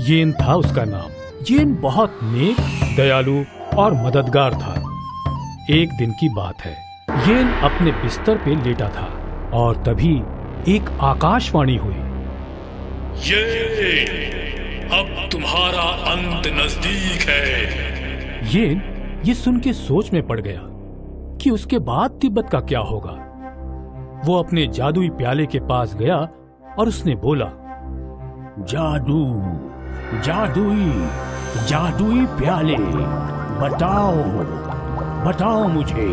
येन था उसका नाम। येन बहुत नेक, दयालु और मददगार था। एक दिन की बात है, येन अपने बिस्तर पे लेटा था और तभी एक आकाशवाणी हुई। ये अब तुम्हारा अंत नजदीक है। येन ये सुन के सोच में पड़ गया कि उसके बाद तिब्बत का क्या होगा। वो अपने जादुई प्याले के पास गया और उसने बोला, जादू, जादुई प्याले, बताओ मुझे,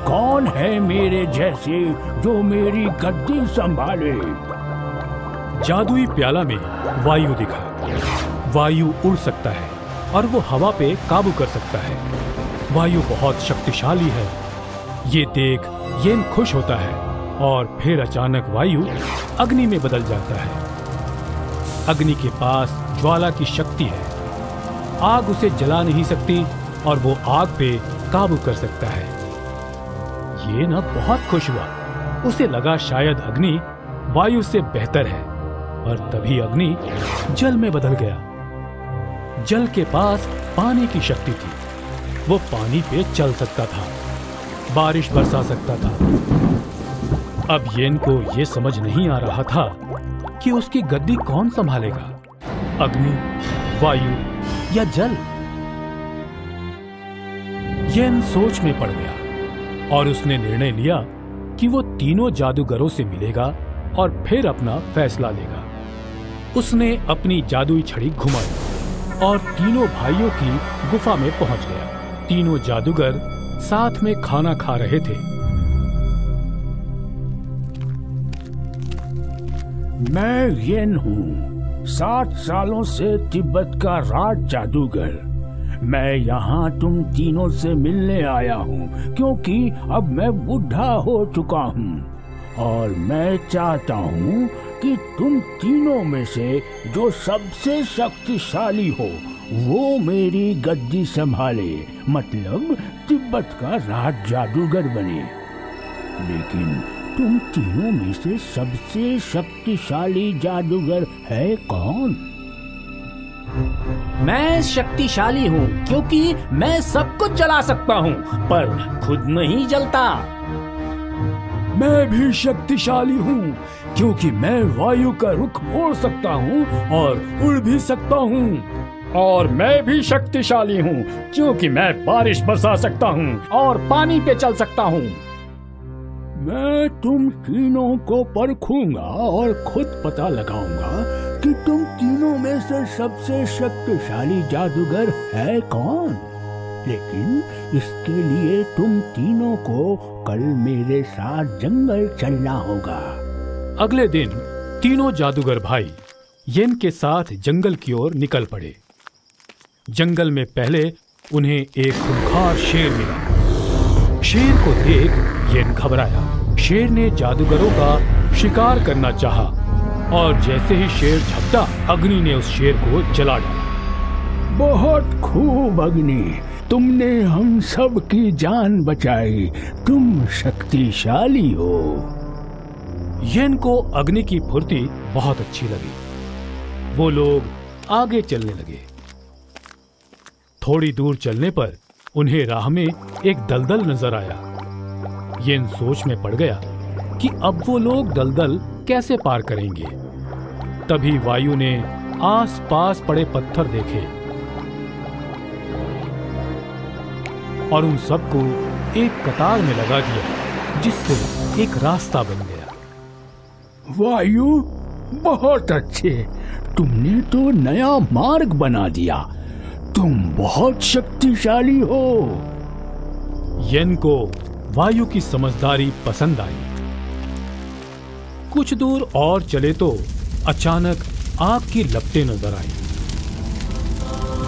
कौन है मेरे जैसे जो मेरी गद्दी संभाले। जादुई प्याला में वायु दिखा। वायु उड़ सकता है और वो हवा पे काबू कर सकता है। वायु बहुत शक्तिशाली है। ये देख येन खुश होता है और फिर अचानक वायु अग्नि में बदल जाता है। अग्नि के पास ज्वाला की शक्ति है। आग उसे जला नहीं सकती और वो आग पे काबू कर सकता है। ये ना बहुत खुश हुआ। उसे लगा शायद अग्नि वायु से बेहतर है, और तभी अग्नि जल में बदल गया। जल के पास पानी की शक्ति थी। वो पानी पे चल सकता था, बारिश बरसा सकता था। अब येन को ये समझ नहीं आ रहा था कि उसकी गद्दी कौन संभालेगा, अग्नि, वायु या जल। येन सोच में पड़ गया और उसने निर्णय लिया कि वो तीनों जादूगरों से मिलेगा और फिर अपना फैसला लेगा। उसने अपनी जादुई छड़ी घुमाई और तीनों भाइयों की गुफा में पहुंच गया। तीनों जादूगर साथ में खाना खा रहे थे। मैं येन हूँ, 7 सालों से तिब्बत का राज जादूगर। मैं यहाँ तुम तीनों से मिलने आया हूँ क्योंकि अब मैं बूढ़ा हो चुका हूँ और मैं चाहता हूँ कि तुम तीनों में से जो सबसे शक्तिशाली हो वो मेरी गद्दी संभाले, मतलब तिब्बत का राज जादूगर बने। लेकिन तुम तीनों में से सबसे शक्तिशाली जादूगर है कौन? मैं शक्तिशाली हूँ क्योंकि मैं सब कुछ जला सकता हूँ पर खुद नहीं जलता। मैं भी शक्तिशाली हूँ क्योंकि मैं वायु का रुख मोड़ सकता हूँ और उड़ भी सकता हूँ। और मैं भी शक्तिशाली हूँ क्योंकि मैं बारिश बरसा सकता हूँ और पानी पे चल सकता हूँ। मैं तुम तीनों को परखूंगा और खुद पता लगाऊंगा कि तुम तीनों में से सबसे शक्तिशाली जादूगर है कौन। लेकिन इसके लिए तुम तीनों को कल मेरे साथ जंगल चलना होगा। अगले दिन तीनों जादूगर भाई येन के साथ जंगल की ओर निकल पड़े। जंगल में पहले उन्हें एक खूंखार शेर मिला। शेर को देख येन घबराया। शेर ने जादूगरों का शिकार करना चाहा और जैसे ही शेर झपटा, अग्नि ने उस शेर को जला डाला। बहुत खूब अग्नि, तुमने हम सब की जान बचाई। तुम शक्तिशाली हो। येन को अग्नि की फुर्ती बहुत अच्छी लगी। वो लोग आगे चलने लगे। थोड़ी दूर चलने पर उन्हें राह में एक दलदल नजर आया। येन सोच में पड़ गया कि अब वो लोग दलदल कैसे पार करेंगे। तभी वायु ने आसपास पड़े पत्थर देखे और उन सबको एक कतार में लगा दिया, जिससे एक रास्ता बन गया। वायु, बहुत अच्छे, तुमने तो नया मार्ग बना दिया। तुम बहुत शक्तिशाली हो। येन को वायु की समझदारी पसंद आई। कुछ दूर और चले तो अचानक आग की लपटें नजर आई।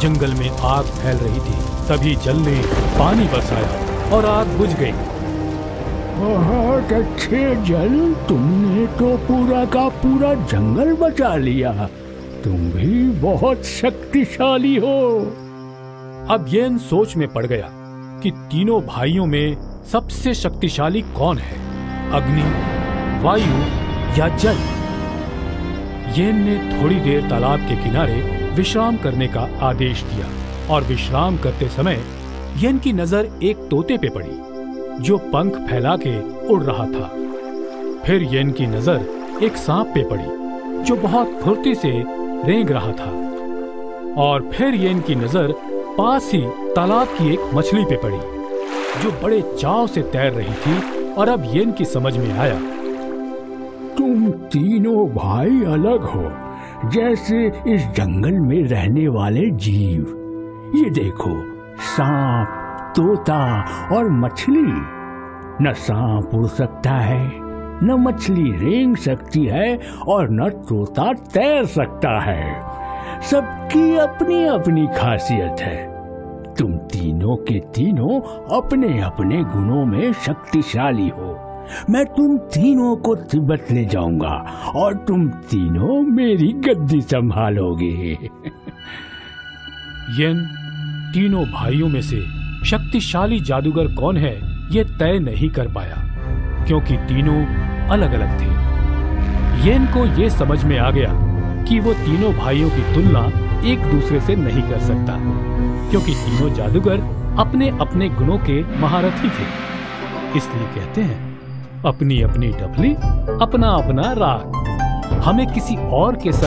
जंगल में आग फैल रही थी। तभी जल ने पानी बरसाया और आग बुझ गई। बहुत अच्छे जल, तुमने तो पूरा का पूरा जंगल बचा लिया। तुम भी बहुत शक्तिशाली हो। अब येन सोच में पड़ गया कि तीनों भाइयों में सबसे शक्तिशाली कौन है, अग्नि, वायु या जल। येन ने थोड़ी देर तालाब के किनारे विश्राम करने का आदेश दिया और विश्राम करते समय येन की नजर एक तोते पे पड़ी जो पंख फैला के उड़ रहा था। फिर येन की नजर एक सांप पे पड़ी जो बहुत फुर्ती से रेंग रहा था। और फिर येन की नजर पास ही तालाब की एक मछली पे पड़ी जो बड़े चाव से तैर रही थी। और अब येन की समझ में आया, तुम तीनों भाई अलग हो, जैसे इस जंगल में रहने वाले जीव। ये देखो, सांप, तोता और मछली। न सांप उड़ सकता है, न मछली रेंग सकती है और न तोता तैर सकता है। सबकी अपनी अपनी खासियत है। तुम तीनों के तीनों अपने अपने गुणों में शक्तिशाली हो। मैं तुम तीनों को तिब्बत ले जाऊंगा और तुम तीनों मेरी गद्दी संभालोगे। येन तीनों भाइयों में से शक्तिशाली जादूगर कौन है ये तय नहीं कर पाया, क्योंकि तीनों अलग अलग थे। येन को ये समझ में आ गया कि वो तीनों भाइयों की तुलना एक दूसरे से नहीं कर सकता, क्योंकि तीनों जादूगर अपने अपने गुणों के महारथी थे। इसलिए कहते हैं, अपनी अपनी डफली, अपना अपना राग। हमें किसी और के साथ